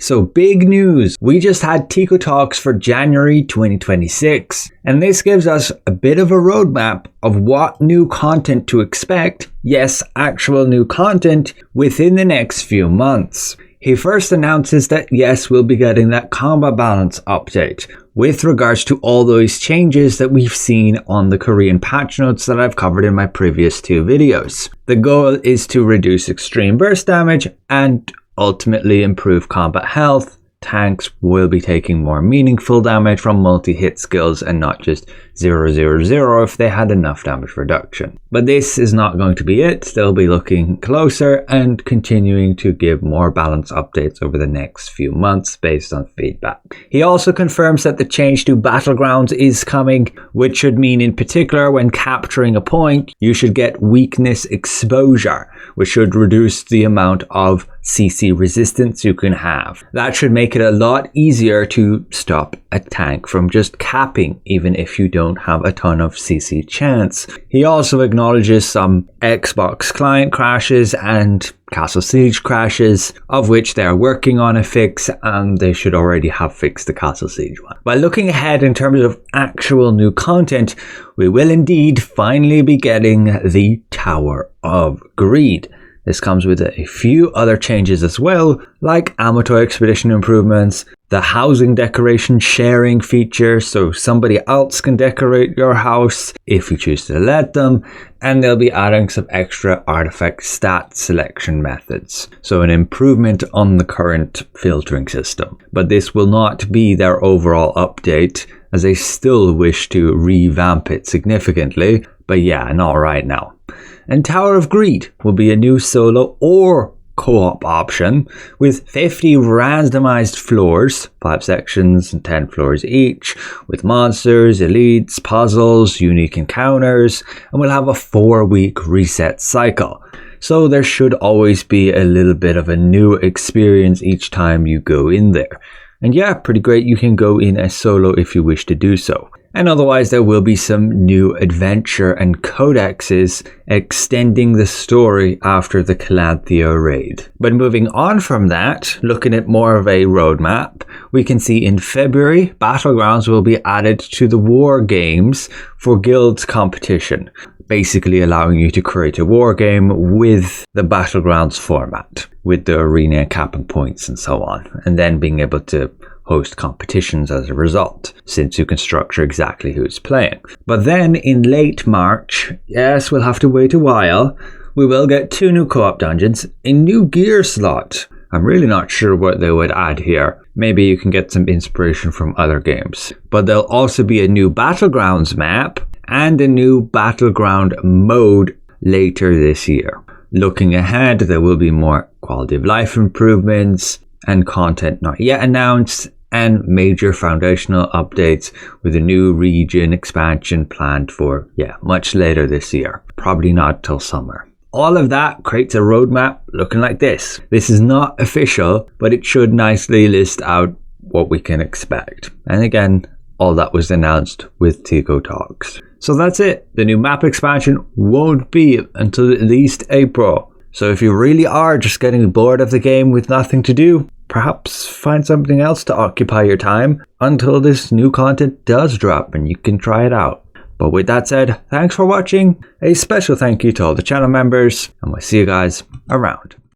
So big news, we just had Tiko Talks for January 2026, and this gives us a bit of a roadmap of what new content to expect, yes, actual new content, within the next few months. He first announces that yes, we'll be getting that combat balance update with regards to all those changes that we've seen on the Korean patch notes that I've covered in my previous 2 videos. The goal is to reduce extreme burst damage and ultimately improve combat health. Tanks will be taking more meaningful damage from multi-hit skills and not just 000 if they had enough damage reduction. But this is not going to be it. They'll be looking closer and continuing to give more balance updates over the next few months based on feedback. He also confirms that the change to Battlegrounds is coming, which should mean in particular when capturing a point, you should get weakness exposure, which should reduce the amount of CC resistance you can have. That should make it a lot easier to stop a tank from just capping even if you don't have a ton of CC chance. He also acknowledges some Xbox client crashes and Castle Siege crashes, of which they are working on a fix, and they should already have fixed the Castle Siege one. While looking ahead in terms of actual new content, we will indeed finally be getting the Tower of Greed. This comes with a few other changes as well, like Amateur Expedition improvements, the housing decoration sharing feature, so somebody else can decorate your house if you choose to let them, and they'll be adding some extra artifact stat selection methods, so an improvement on the current filtering system. But this will not be their overall update, as they still wish to revamp it significantly, but yeah, not right now. And Tower of Greed will be a new solo or co-op option with 50 randomized floors, 5 sections and 10 floors each, with monsters, elites, puzzles, unique encounters, and we'll have a 4-week reset cycle. So there should always be a little bit of a new experience each time you go in there. And yeah, pretty great, you can go in as solo if you wish to do so. And otherwise there will be some new adventure and codexes extending the story after the Calanthea raid. But moving on from that, looking at more of a roadmap, we can see in February, Battlegrounds will be added to the war games for guilds competition, basically allowing you to create a war game with the Battlegrounds format, with the arena capping points and so on, and then being able to host competitions as a result, since you can structure exactly who's playing. But then in late March, yes, we'll have to wait a while, we will get 2 new co-op dungeons, a new gear slot. I'm really not sure what they would add here. Maybe you can get some inspiration from other games. But there'll also be a new Battlegrounds map and a new Battleground mode later this year. Looking ahead, there will be more quality of life improvements and content not yet announced, and major foundational updates with a new region expansion planned for, much later this year. Probably not till summer. All of that creates a roadmap looking like this. This is not official, but it should nicely list out what we can expect. And again, all that was announced with Tiko Talks. So that's it. The new map expansion won't be until at least April. So if you really are just getting bored of the game with nothing to do, perhaps find something else to occupy your time until this new content does drop and you can try it out. But with that said, thanks for watching. A special thank you to all the channel members, and we'll see you guys around.